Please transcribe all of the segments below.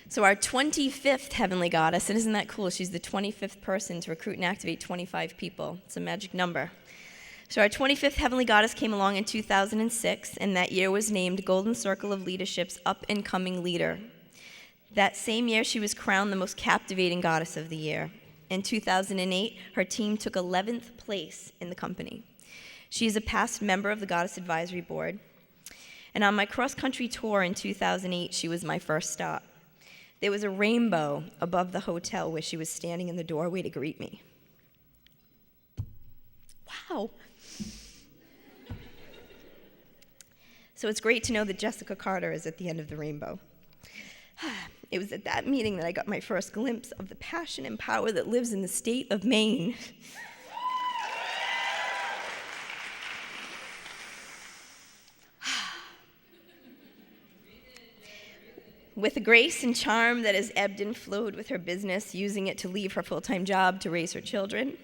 So our 25th heavenly goddess, and isn't that cool? She's the 25th person to recruit and activate 25 people. It's a magic number. So our 25th heavenly goddess came along in 2006, and that year was named Golden Circle of Leadership's Up-and-Coming Leader. That same year, she was crowned the most captivating goddess of the year. In 2008, her team took 11th place in the company. She is a past member of the Goddess Advisory Board. And on my cross-country tour in 2008, she was my first stop. There was a rainbow above the hotel where she was standing in the doorway to greet me. Wow. So it's great to know that Jessica Carter is at the end of the rainbow. It was at that meeting that I got my first glimpse of the passion and power that lives in the state of Maine. With a grace and charm that has ebbed and flowed with her business, using it to leave her full-time job to raise her children,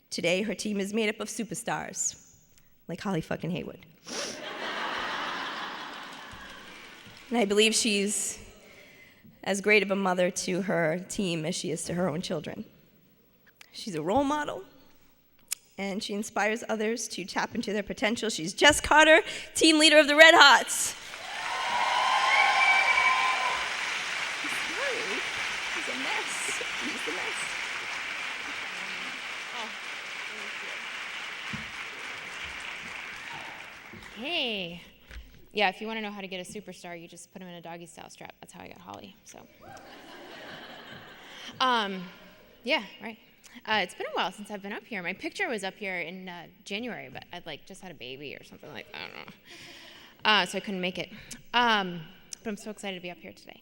today her team is made up of superstars, like Holly fucking Haywood. And I believe she's as great of a mother to her team as she is to her own children. She's a role model, and she inspires others to tap into their potential. She's Jess Carter, team leader of the Red Hots. Sorry, he's a mess. He's a mess. Hey. Yeah, if you want to know how to get a superstar, you just put him in a doggy style strap. That's how I got Holly. So, yeah, right. It's been a while since I've been up here. My picture was up here in January, but I'd just had a baby or something like that. I don't know. So I couldn't make it. But I'm so excited to be up here today.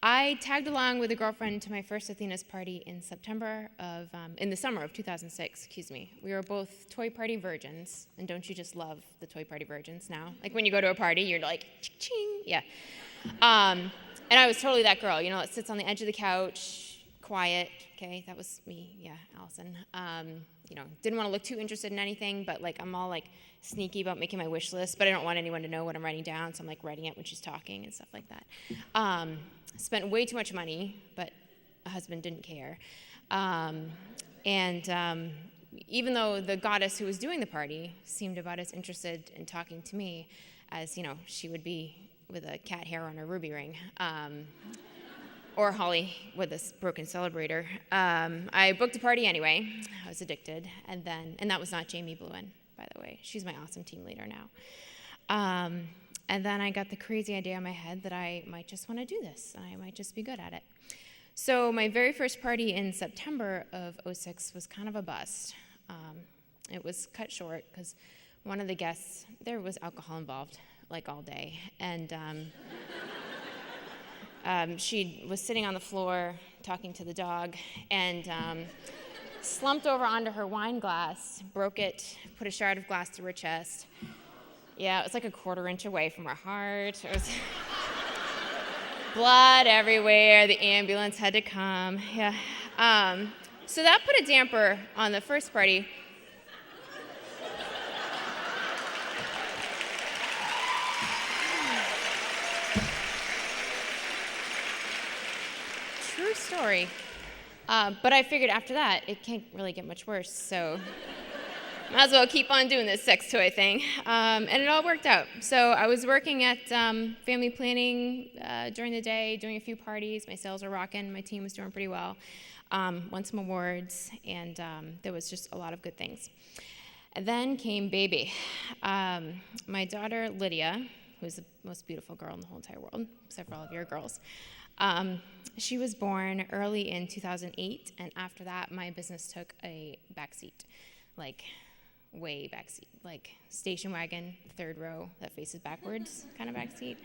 I tagged along with a girlfriend to my first Athena's party in the summer of 2006, We were both toy party virgins, and don't you just love the toy party virgins now? Like when you go to a party, you're like, ching, yeah. And I was totally that girl, that sits on the edge of the couch, quiet, okay, that was me, yeah, Allison. Didn't want to look too interested in anything, but I'm all sneaky about making my wish list, but I don't want anyone to know what I'm writing down, so I'm writing it when she's talking and stuff like that. Spent way too much money, but a husband didn't care. Even though the goddess who was doing the party seemed about as interested in talking to me as, she would be with a cat hair on her ruby ring, or Holly with this broken celebrator. I booked a party anyway. I was addicted. And that was not Jamie Bluen, by the way. She's my awesome team leader now. And then I got the crazy idea in my head that I might just want to do this. I might just be good at it. So my very first party in September of '06 was kind of a bust. It was cut short because one of the guests, there was alcohol involved, all day. And she was sitting on the floor talking to the dog and slumped over onto her wine glass, broke it, put a shard of glass through her chest. Yeah, it was a quarter inch away from her heart. It was blood everywhere. The ambulance had to come. Yeah. So that put a damper on the first party. True story. But I figured after that, it can't really get much worse, so might as well keep on doing this sex toy thing. And it all worked out. So I was working at family planning during the day, doing a few parties. My sales were rocking. My team was doing pretty well. Won some awards, and there was just a lot of good things. And then came baby. My daughter, Lydia, who's the most beautiful girl in the whole entire world, except for all of your girls, she was born early in 2008, and after that, my business took a backseat, way backseat, station wagon, third row that faces backwards kind of backseat.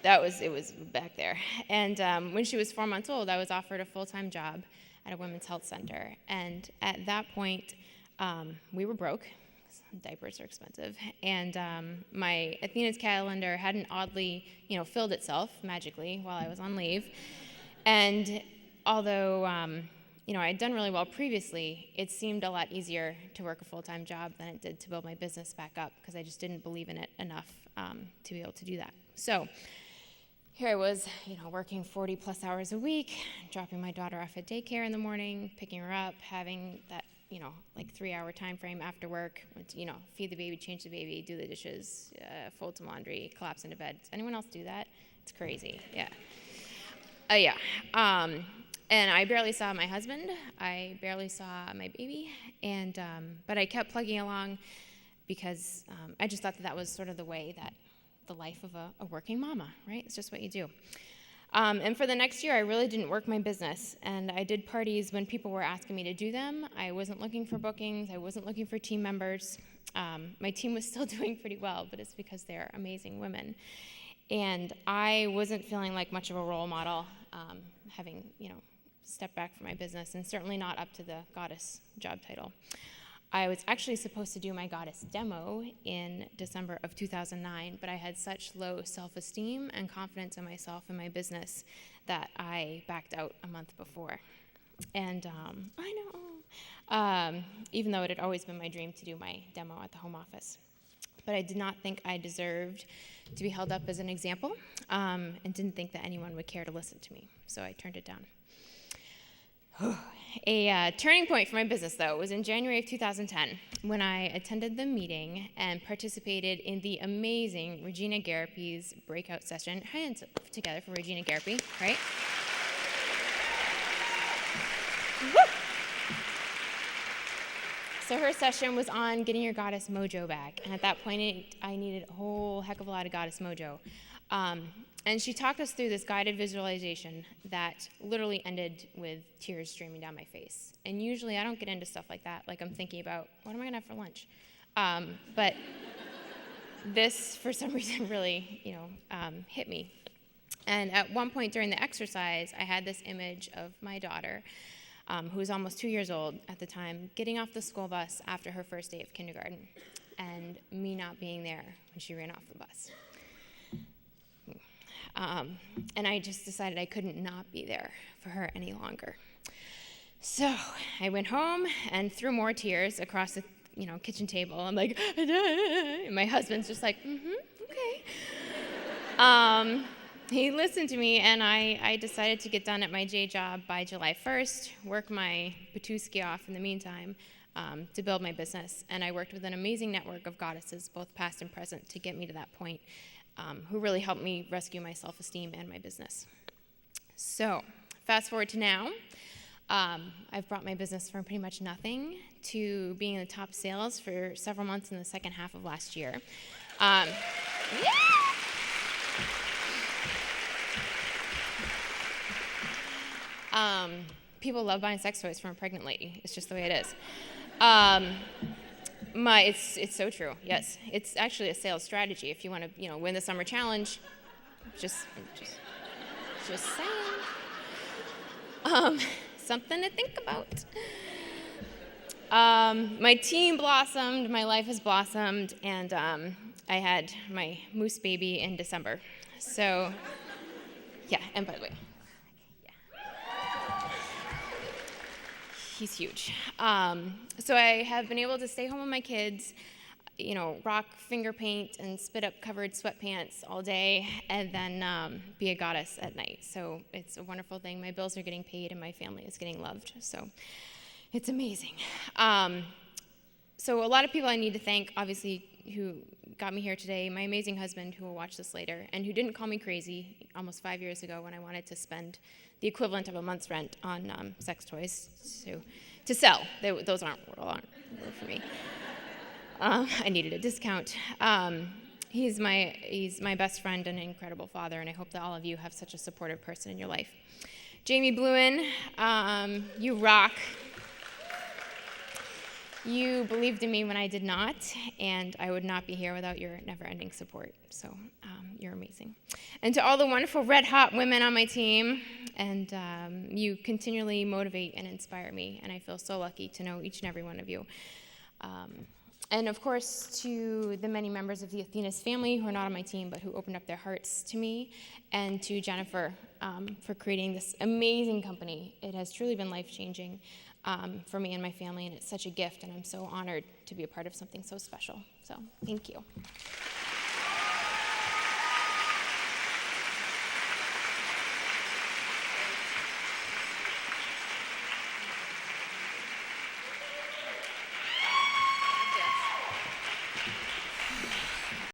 It was back there. And when she was 4 months old, I was offered a full-time job at a women's health center. And at that point, we were broke. Diapers are expensive. And my Athena's calendar hadn't oddly, filled itself magically while I was on leave. And although I had done really well previously, it seemed a lot easier to work a full-time job than it did to build my business back up because I just didn't believe in it enough to be able to do that. So here I was, working 40 plus hours a week, dropping my daughter off at daycare in the morning, picking her up, having that, 3-hour time frame after work, feed the baby, change the baby, do the dishes, fold some laundry, collapse into bed. Does anyone else do that? It's crazy, yeah. And I barely saw my husband. I barely saw my baby. But I kept plugging along because I just thought that was sort of the way that the life of a working mama, right? It's just what you do. And for the next year, I really didn't work my business. And I did parties when people were asking me to do them. I wasn't looking for bookings. I wasn't looking for team members. My team was still doing pretty well, but it's because they're amazing women. And I wasn't feeling like much of a role model, having, stepped back from my business, and certainly not up to the goddess job title. I was actually supposed to do my goddess demo in December of 2009, but I had such low self-esteem and confidence in myself and my business that I backed out a month before. And even though it had always been my dream to do my demo at the home office. But I did not think I deserved to be held up as an example, and didn't think that anyone would care to listen to me, so I turned it down. A turning point for my business, though, was in January of 2010 when I attended the meeting and participated in the amazing Regina Garapi's breakout session. Hands together for Regina Garapi, right? Woo! So her session was on getting your goddess mojo back, and at that point, I needed a whole heck of a lot of goddess mojo. And she talked us through this guided visualization that literally ended with tears streaming down my face. And usually I don't get into stuff like that, like I'm thinking about, what am I gonna have for lunch? But this, for some reason, really, hit me. And at one point during the exercise, I had this image of my daughter, who was almost 2 years old at the time, getting off the school bus after her first day of kindergarten, and me not being there when she ran off the bus. And I just decided I couldn't not be there for her any longer. So I went home and threw more tears across the kitchen table. I'm like, and my husband's just like, okay. He listened to me, and I decided to get done at my day job by July 1st, work my Patuski off in the meantime, to build my business. And I worked with an amazing network of goddesses, both past and present, to get me to that point. Who really helped me rescue my self-esteem and my business. So, fast forward to now, I've brought my business from pretty much nothing to being in the top sales for several months in the second half of last year. People love buying sex toys from a pregnant lady. It's just the way it is. It's so true. Yes, it's actually a sales strategy. If you want to, win the summer challenge, just saying. Something to think about. My team blossomed. My life has blossomed, and I had my moose baby in December. So, yeah. And by the way, he's huge. So I have been able to stay home with my kids, rock finger paint and spit up covered sweatpants all day, and then be a goddess at night. So it's a wonderful thing. My bills are getting paid and my family is getting loved. So it's amazing. So a lot of people I need to thank, obviously, who got me here today. My amazing husband, who will watch this later, and who didn't call me crazy almost 5 years ago when I wanted to spend the equivalent of a month's rent on sex toys to sell. Those aren't for me. I needed a discount. He's my best friend and an incredible father, and I hope that all of you have such a supportive person in your life. Jamie Bluen, you rock. You believed in me when I did not, and I would not be here without your never-ending support. So you're amazing. And to all the wonderful red-hot women on my team, and you continually motivate and inspire me, and I feel so lucky to know each and every one of you. And of course, to the many members of the Athena's family who are not on my team, but who opened up their hearts to me, and to Jennifer for creating this amazing company. It has truly been life-changing for me and my family, and it's such a gift, and I'm so honored to be a part of something so special. So, thank you.